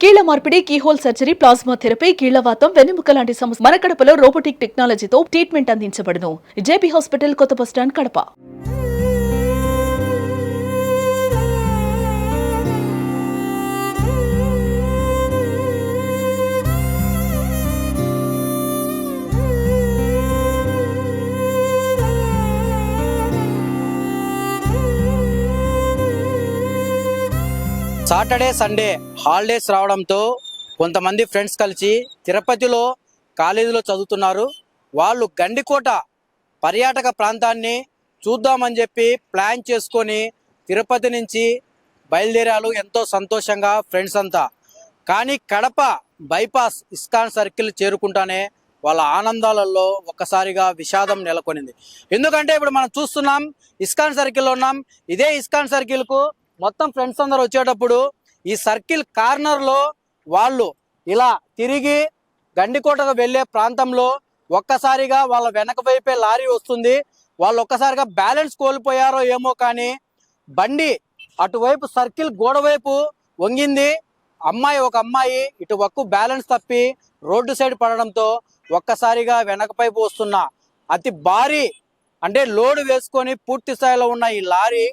కీళ్ల మార్పిడి, keyhole surgery, plasma therapy, కీళ్లవాతం, వెన్నెముక లాంటి సమస్య మన కడపలో రోబోటిక్ టెక్నాలజీతో ట్రీట్మెంట్ అందించబడును. జేపీ హాస్పిటల్, కొత్త bus stand, Kadapa. Saturday Sunday holidays రావడంతో కొంతమంది ఫ్రెండ్స్ కలిసి తిరుపతిలో కాలేజీలో చదువుతున్నారు. వాళ్ళు గండికోట పర్యాటక ప్రాంతాన్ని చూద్దామని చెప్పి ప్లాన్ చేసుకొని తిరుపతి నుంచి బయలుదేరారు ఎంతో సంతోషంగా ఫ్రెండ్స్ అంతా. కానీ కడప బైపాస్ ఇస్కాన్ సర్కిల్ చేరుకుంటానే వాళ్ళ ఆనందాలలో ఒక్కసారిగా విషాదం నెలకొనింది. ఎందుకంటే ఇప్పుడు మనం చూస్తున్నాం, ఇస్కాన్ సర్కిల్లో ఉన్నాం. ఇదే ఇస్కాన్ సర్కిల్కు మొత్తం ఫ్రెండ్స్ అందరు వచ్చేటప్పుడు ఈ సర్కిల్ కార్నర్లో వాళ్ళు ఇలా తిరిగి గండికోటకు వెళ్ళే ప్రాంతంలో ఒక్కసారిగా వాళ్ళ వెనక వైపే లారీ వస్తుంది. వాళ్ళు ఒక్కసారిగా బ్యాలెన్స్ కోల్పోయారో ఏమో కానీ బండి అటువైపు సర్కిల్ గోడ వైపు వంగింది. ఒక అమ్మాయి ఇటు వక్కు బ్యాలెన్స్ తప్పి రోడ్డు సైడ్ పడడంతో ఒక్కసారిగా వెనక వైపు వస్తున్న అతి భారీ అంటే లోడ్ వేసుకొని పూర్తి స్థాయిలో ఉన్న ఈ లారీ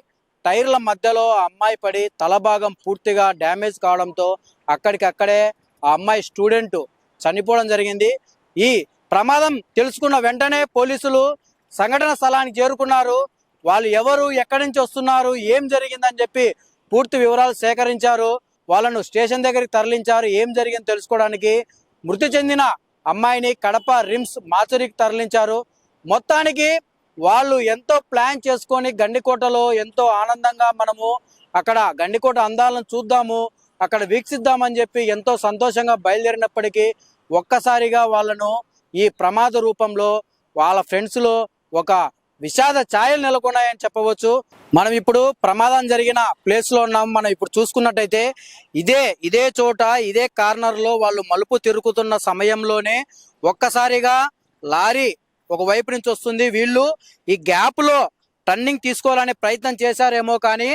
టైర్ల మధ్యలో ఆ అమ్మాయి పడి తలభాగం పూర్తిగా డ్యామేజ్ కావడంతో అక్కడికక్కడే ఆ అమ్మాయి స్టూడెంట్ చనిపోవడం జరిగింది. ఈ ప్రమాదం తెలుసుకున్న వెంటనే పోలీసులు సంఘటన స్థలానికి చేరుకున్నారు. వాళ్ళు ఎవరు, ఎక్కడి నుంచి వస్తున్నారు, ఏం జరిగిందని చెప్పి పూర్తి వివరాలు సేకరించారు. వాళ్ళను స్టేషన్ దగ్గరికి తరలించారు. ఏం జరిగింది తెలుసుకోవడానికి మృతి చెందిన అమ్మాయిని కడప రిమ్స్ మార్చురీకి తరలించారు. మొత్తానికి వాళ్ళు ఎంతో ప్లాన్ చేసుకొని గండికోటలో ఎంతో ఆనందంగా మనము అక్కడ గండికోట అందాలను చూద్దాము, అక్కడ వీక్షిద్దామని చెప్పి ఎంతో సంతోషంగా బయలుదేరినప్పటికీ ఒక్కసారిగా వాళ్ళను ఈ ప్రమాద రూపంలో వాళ్ళ ఫ్రెండ్స్లో ఒక విషాద ఛాయలు నెలకొన్నాయని చెప్పవచ్చు. మనం ఇప్పుడు ప్రమాదం జరిగిన ప్లేస్లో ఉన్నాం. మనం ఇప్పుడు చూసుకున్నట్టయితే ఇదే చోట ఇదే కార్నర్లో వాళ్ళు మలుపు తిరుగుతున్న సమయంలోనే ఒక్కసారిగా లారీ ఒక వైపు నుంచి వస్తుంది. వీళ్ళు ఈ గ్యాప్ లో టర్నింగ్ తీసుకోవాలనే ప్రయత్నం చేశారేమో కానీ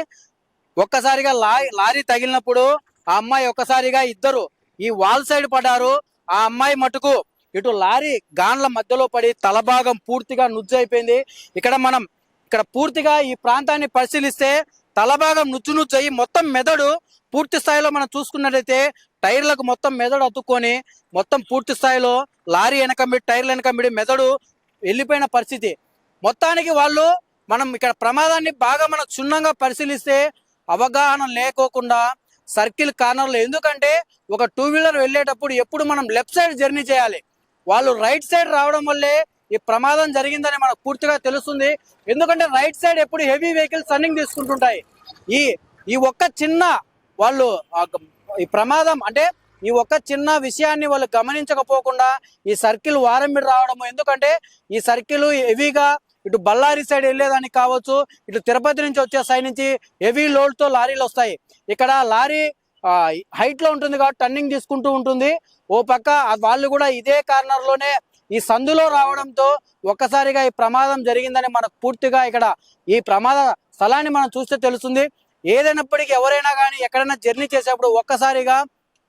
ఒక్కసారిగా లారీ తగిలినప్పుడు ఆ అమ్మాయి ఒక్కసారిగా ఇద్దరు ఈ వాల్ సైడ్ పడ్డారు. ఆ అమ్మాయి మటుకు ఇటు లారీ గాన్ల మధ్యలో పడి తలభాగం పూర్తిగా నుజ్జైపోయింది. ఇక్కడ పూర్తిగా ఈ ప్రాంతాన్ని పరిశీలిస్తే తలభాగం నుజ్జయి మొత్తం మెదడు పూర్తి స్థాయిలో మనం చూసుకున్నట్లయితే టైర్లకు మొత్తం మెదడు అతుక్కొని మొత్తం పూర్తి స్థాయిలో లారీ వెనకమిడి టైర్ల వెనకమిడి మెదడు వెళ్ళిపోయిన పరిస్థితి. మొత్తానికి వాళ్ళు మనం ఇక్కడ ప్రమాదాన్ని బాగా మనం క్షుణ్ణంగా పరిశీలిస్తే అవగాహన లేకోకుండా సర్కిల్ కార్నర్లో, ఎందుకంటే ఒక టూ వీలర్ వెళ్ళేటప్పుడు ఎప్పుడు మనం లెఫ్ట్ సైడ్ జర్నీ చేయాలి, వాళ్ళు రైట్ సైడ్ రావడం వల్లే ఈ ప్రమాదం జరిగిందని మనకు పూర్తిగా తెలుస్తుంది. ఎందుకంటే రైట్ సైడ్ ఎప్పుడు హెవీ వెహికల్స్ టర్నింగ్ తీసుకుంటుంటాయి. ఈ ఒక్క చిన్న వాళ్ళు ఈ ప్రమాదం అంటే ఈ ఒక్క చిన్న విషయాన్ని వాళ్ళు గమనించకపోకుండా ఈ సర్కిల్ వారంబిడి రావడము, ఎందుకంటే ఈ సర్కిల్ హెవీగా ఇటు బళ్ళారి సైడ్ వెళ్ళేదానికి కావచ్చు, ఇటు తిరుపతి నుంచి వచ్చే సైడ్ నుంచి హెవీ లోడ్తో లారీలు వస్తాయి. ఇక్కడ లారీ హైట్ లో ఉంటుంది కాబట్టి టర్నింగ్ తీసుకుంటూ ఉంటుంది. ఓ పక్క వాళ్ళు కూడా ఇదే కార్నర్లోనే ఈ సందులో రావడంతో ఒక్కసారిగా ఈ ప్రమాదం జరిగిందని మనకు పూర్తిగా ఇక్కడ ఈ ప్రమాద స్థలాన్ని మనం చూస్తే తెలుస్తుంది. ఏదైనప్పటికీ ఎవరైనా కానీ ఎక్కడైనా జర్నీ చేసేప్పుడు ఒక్కసారిగా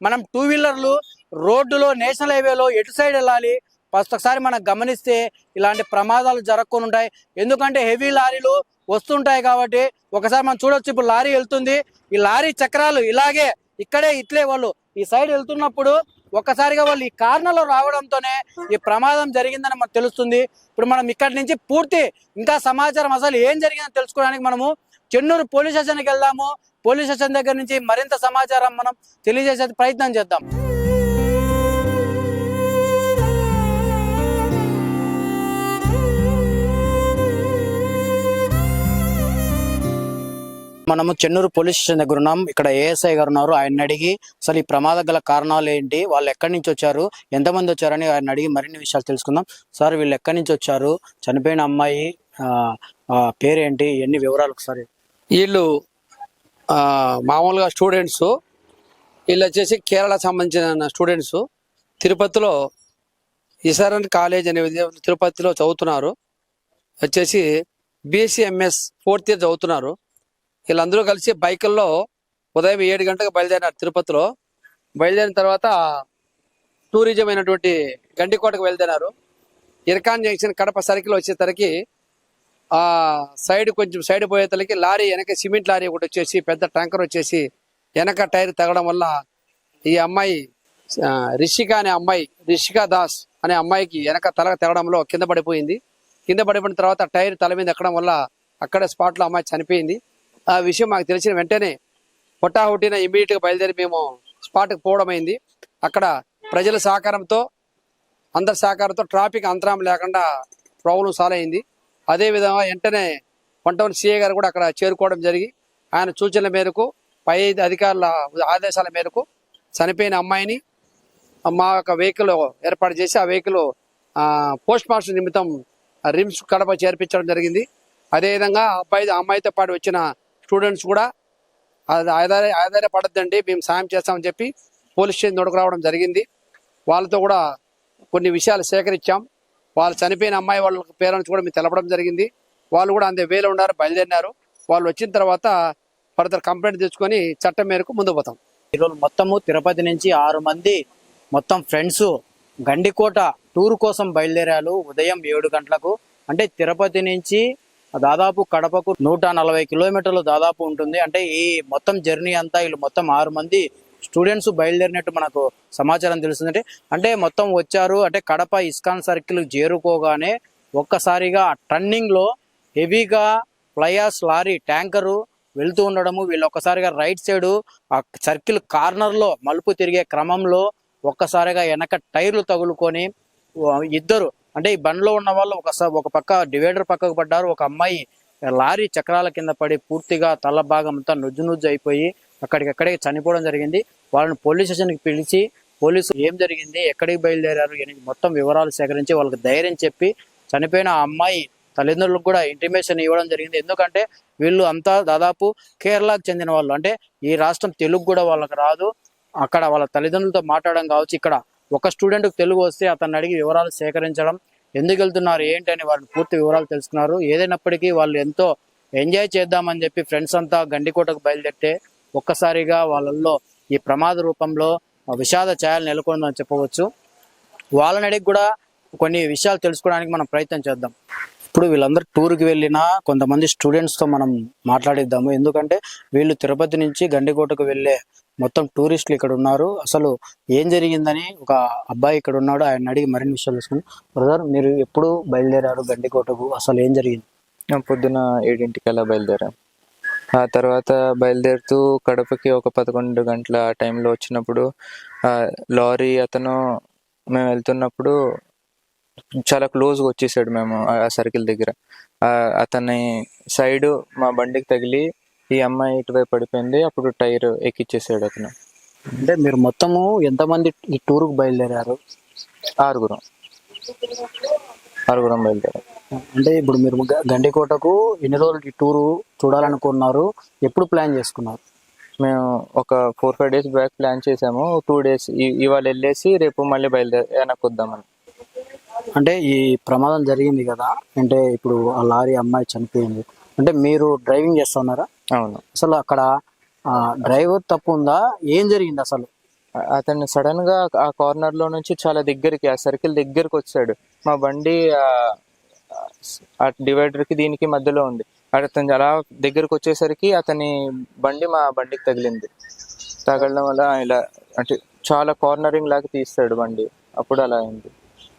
మనం టూ వీలర్లు రోడ్డులో నేషనల్ హైవేలో ఎటు సైడ్ వెళ్ళాలి ఫస్ట్ ఒకసారి మనం గమనిస్తే ఇలాంటి ప్రమాదాలు జరగకుండా ఉంటాయి. ఎందుకంటే హెవీ లారీలు వస్తుంటాయి కాబట్టి ఒకసారి మనం చూడొచ్చు. ఇప్పుడు లారీ వెళ్తుంది, ఈ లారీ చక్రాలు ఇట్లే వాళ్ళు ఈ సైడ్ వెళ్తున్నప్పుడు ఒక్కసారిగా వాళ్ళు ఈ కార్నర్లో రావడంతోనే ఈ ప్రమాదం జరిగిందని మనకు తెలుస్తుంది. ఇప్పుడు మనం ఇక్కడి నుంచి పూర్తి ఇంకా సమాచారం అసలు ఏం జరిగిందని తెలుసుకోవడానికి మనము చెన్నూరు పోలీస్ స్టేషన్కి వెళ్దాము. పోలీస్ స్టేషన్ దగ్గర నుంచి మరింత సమాచారం మనం తెలియజేసే ప్రయత్నం చేద్దాం. మనము చెన్నూరు పోలీస్ స్టేషన్ దగ్గర ఉన్నాం. ఇక్కడ ఏఎస్ఐ గారు ఉన్నారు. ఆయన అడిగి అసలు ఈ ప్రమాదం గల కారణాలు ఏంటి, వాళ్ళు ఎక్కడి నుంచి వచ్చారు, ఎంతమంది వచ్చారని ఆయన అడిగి మరిన్ని విషయాలు తెలుసుకుందాం. సార్, వీళ్ళు ఎక్కడి నుంచి వచ్చారు, చనిపోయిన అమ్మాయి పేరేంటి, ఎన్ని వివరాలు ఒకసారి. వీళ్ళు మామూలుగా స్టూడెంట్స్, వీళ్ళు వచ్చేసి కేరళ సంబంధించిన స్టూడెంట్స్. తిరుపతిలో ఇసారన్ కాలేజ్ అనే తిరుపతిలో చదువుతున్నారు. వచ్చేసి బీఎస్సీ ఎంఎస్ 4th year చదువుతున్నారు. వీళ్ళందరూ కలిసి బైకుల్లో ఉదయం 7 గంటలకు బయలుదేరినారు తిరుపతిలో. బయలుదేరిన తర్వాత టూరిజం అయినటువంటి గండికోటకు వెళ్తున్నారు. ఇర్కాన్ జంక్షన్ కడప సర్కిల్ వచ్చేసరికి ఆ కొంచెం సైడ్ పోయేతలకి లారీ వెనక సిమెంట్ లారీ ఒకటి వచ్చేసి పెద్ద ట్యాంకర్ వచ్చేసి వెనక టైర్ తగడం వల్ల ఈ అమ్మాయి రిషికా దాస్ అనే అమ్మాయికి వెనక తల తెగడంలో కింద పడిపోయింది. కింద పడిపోయిన తర్వాత టైర్ తల మీద ఎక్కడం వల్ల అక్కడే స్పాట్ లో అమ్మాయి చనిపోయింది. ఆ విషయం మాకు తెలిసిన వెంటనే హుటాహుటిన ఇమీడియట్ గా బయలుదేరి మేము స్పాట్ కి పోవడం అయింది. అక్కడ ప్రజల సహకారంతో అందరి సహకారంతో ట్రాఫిక్ అంతరాయం లేకుండా ప్రాబ్లం సాల్వ్ అయింది. అదే విధంగా వెంటనే 1 సిఐ గారు కూడా అక్కడ చేరుకోవడం జరిగి ఆయన సూచనల మేరకు పై అధికారుల ఆదేశాల మేరకు చనిపోయిన అమ్మాయిని మా యొక్క వెహికల్ ఏర్పాటు చేసి ఆ వెహికల్ పోస్ట్ మార్టం నిమిత్తం రిమ్స్ కడప చేర్పించడం జరిగింది. అదేవిధంగా అమ్మాయితో పాటు వచ్చిన స్టూడెంట్స్ కూడా ఆధారపడద్దండి, మేము సాయం చేస్తామని చెప్పి పోలీస్ స్టేషన్ తోడుకు రావడం జరిగింది. వాళ్ళతో కూడా కొన్ని విషయాలు సేకరించాం. వాళ్ళు చనిపోయిన అమ్మాయి వాళ్ళ పేరెంట్స్ కూడా మేము తెలపడం జరిగింది. వాళ్ళు కూడా అంతే వేలో ఉన్నారు, బయలుదేరినారు. వాళ్ళు వచ్చిన తర్వాత ఫర్దర్ కంప్లైంట్ తెచ్చుకొని చట్టం మేరకు ముందు పోతాం. ఈరోజు మొత్తము తిరుపతి నుంచి 6 మంది మొత్తం ఫ్రెండ్స్ గండికోట టూర్ కోసం బయలుదేరారు ఉదయం 7 గంటలకు. అంటే తిరుపతి నుంచి దాదాపు కడపకు 140 కిలోమీటర్లు దాదాపు ఉంటుంది. అంటే ఈ మొత్తం జర్నీ అంతా వీళ్ళు మొత్తం 6 మంది స్టూడెంట్స్ బయలుదేరినట్టు మనకు సమాచారం తెలుస్తుంది. అంటే మొత్తం వచ్చారు. అంటే కడప ఇస్కాన్ సర్కిల్ చేరుకోగానే ఒక్కసారిగా టర్నింగ్ లో హెవీగా ఫ్లయాస్ లారీ ట్యాంకరు వెళ్తూ ఉండడము, వీళ్ళు ఒక్కసారిగా రైట్ సైడ్ ఆ సర్కిల్ కార్నర్ లో మలుపు తిరిగే క్రమంలో ఒక్కసారిగా వెనక టైర్లు తగులుకొని ఇద్దరు అంటే ఈ బండ్లో ఉన్న వాళ్ళు ఒక పక్క డివైడర్ పక్కకు పడ్డారు. ఒక అమ్మాయి లారీ చక్రాల కింద పడి పూర్తిగా తల భాగం అంతా నుజ్జు అయిపోయి అక్కడికక్కడే చనిపోవడం జరిగింది. వాళ్ళని పోలీస్ స్టేషన్కి పిలిచి పోలీసు ఏం జరిగింది, ఎక్కడికి బయలుదేరారు మొత్తం వివరాలు సేకరించి వాళ్ళకి ధైర్యం చెప్పి చనిపోయిన ఆ అమ్మాయి తల్లిదండ్రులకు కూడా ఇంటిమేషన్ ఇవ్వడం జరిగింది. ఎందుకంటే వీళ్ళు అంతా దాదాపు కేరళకు చెందిన వాళ్ళు. అంటే ఈ రాష్ట్రం తెలుగు కూడా వాళ్ళకి రాదు. అక్కడ వాళ్ళ తల్లిదండ్రులతో మాట్లాడడం కావచ్చు. ఇక్కడ ఒక స్టూడెంట్కి తెలుగు వస్తే అతన్ని అడిగి వివరాలు సేకరించడం, ఎందుకు వెళ్తున్నారు ఏంటి అని వారిని పూర్తి వివరాలు తెలుసుకున్నారు. ఏదైనప్పటికీ వాళ్ళు ఎంతో ఎంజాయ్ చేద్దామని చెప్పి ఫ్రెండ్స్ అంతా గండికోటకు బయలుదేరితే ఒక్కసారిగా వాళ్ళల్లో ఈ ప్రమాద రూపంలో విషాద ఛాయలు నెలకొందని చెప్పవచ్చు. వాళ్ళని అడిగి కూడా కొన్ని విషయాలు తెలుసుకోవడానికి మనం ప్రయత్నం చేద్దాం. ఇప్పుడు వీళ్ళందరూ టూర్కి వెళ్ళినా కొంతమంది స్టూడెంట్స్తో మనం మాట్లాడిద్దాము. ఎందుకంటే వీళ్ళు తిరుపతి నుంచి గండికోటకు వెళ్ళే మొత్తం టూరిస్టులు ఇక్కడ ఉన్నారు. అసలు ఏం జరిగిందని ఒక అబ్బాయి ఇక్కడ ఉన్నాడు, ఆయన అడిగి మరిన్ని విషయాలు తెలుసుకుని. బ్రదర్, మీరు ఎప్పుడు బయలుదేరారు గండికోటకు, అసలు ఏం జరిగింది? పొద్దున 7ంటికి అలా బయలుదేరాం. ఆ తర్వాత బయలుదేరుతూ కడపకి ఒక 11 గంటల ఆ టైంలో వచ్చినప్పుడు లారీ అతను మేము వెళ్తున్నప్పుడు చాలా క్లోజ్గా వచ్చేసాడు. మేము ఆ సర్కిల్ దగ్గర అతని సైడ్ మా బండికి తగిలి ఈ అమ్మాయి ఇటువైపు పడిపోయింది. అప్పుడు టైర్ ఎక్కిచ్చేసాడు అతను. అంటే మీరు మొత్తము ఎంతమంది ఈ టూర్కు బయలుదేరారు? ఆరుగురం బయలుదేరారు. అంటే ఇప్పుడు మీరు గండికోటకు ఎన్ని రోజులు ఈ టూరు చూడాలనుకున్నారు, ఎప్పుడు ప్లాన్ చేసుకున్నారు? మేము ఒక 4-5 డేస్ బ్యాక్ ప్లాన్ చేసాము. 2 డేస్ ఇవాళ వెళ్ళేసి రేపు మళ్ళీ వెనక్కి వద్దామని. అంటే ఈ ప్రమాదం జరిగింది కదా, అంటే ఇప్పుడు ఆ లారీ అమ్మాయి చనిపోయింది, అంటే మీరు డ్రైవింగ్ చేస్తున్నారా? అవును. అసలు అక్కడ డ్రైవర్ తప్పు ఉందా, ఏం జరిగింది అసలు? అతను సడన్ గా ఆ కార్నర్ లో నుంచి చాలా దగ్గరికి, ఆ సర్కిల్ దగ్గరికి వచ్చాడు. మా బండి ఆ డివైడర్ కి దీనికి మధ్యలో ఉంది. అతను అలా దగ్గరకు వచ్చేసరికి అతని బండి మా బండికి తగిలింది. తగలడం వల్ల ఇలా అంటే చాలా కార్నరింగ్ లాగా తీస్తాడు బండి, అప్పుడు అలా అయింది.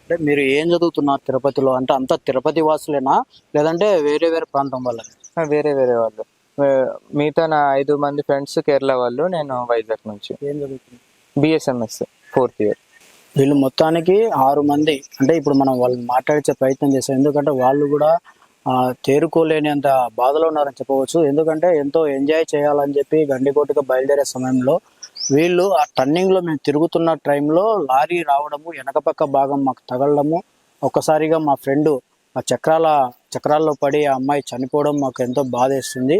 అంటే మీరు ఏం చదువుతున్నారు తిరుపతిలో? అంటే అంతా తిరుపతి వాసులేనా లేదంటే వేరే వేరే ప్రాంతం వాళ్ళ? వేరే వాళ్ళు. మిగతా నా 5 మంది ఫ్రెండ్స్ కేరళ వాళ్ళు, నేను వైజాగ్ నుంచి. ఏం చదువుతున్నారు? BSMS 4th year. వీళ్ళు మొత్తానికి 6 మంది. అంటే ఇప్పుడు మనం వాళ్ళని మాట్లాడించే ప్రయత్నం చేస్తాం, ఎందుకంటే వాళ్ళు కూడా తేరుకోలేనంత బాధలో ఉన్నారని చెప్పవచ్చు. ఎందుకంటే ఎంతో ఎంజాయ్ చేయాలని చెప్పి గండికోటకు బయలుదేరే సమయంలో వీళ్ళు ఆ టర్నింగ్ లో మేము తిరుగుతున్న టైంలో లారీ రావడము, వెనక పక్క భాగం మాకు తగలడము, ఒక్కసారిగా మా ఫ్రెండ్ ఆ చక్రాల్లో పడి ఆ అమ్మాయి చనిపోవడం మాకు ఎంతో బాధేస్తుంది.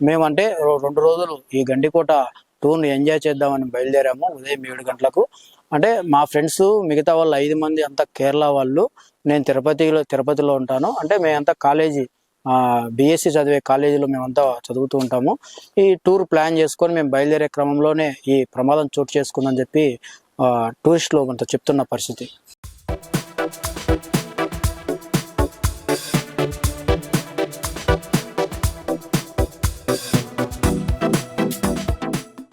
మేమంటే 2 రోజులు ఈ గండికోట టూర్ని ఎంజాయ్ చేద్దామని బయలుదేరాము ఉదయం 7 గంటలకు. అంటే మా ఫ్రెండ్స్ మిగతా వాళ్ళు 5 మంది అంతా కేరళ వాళ్ళు, నేను తిరుపతిలో ఉంటాను. అంటే మేమంతా కాలేజీ బీఎస్సీ చదివే కాలేజీలో మేమంతా చదువుతూ ఉంటాము. ఈ టూర్ ప్లాన్ చేసుకొని మేము బయలుదేరే క్రమంలోనే ఈ ప్రమాదం చోటు చేసుకుందని చెప్పి టూరిస్టులు మనతో చెప్తున్న పరిస్థితి.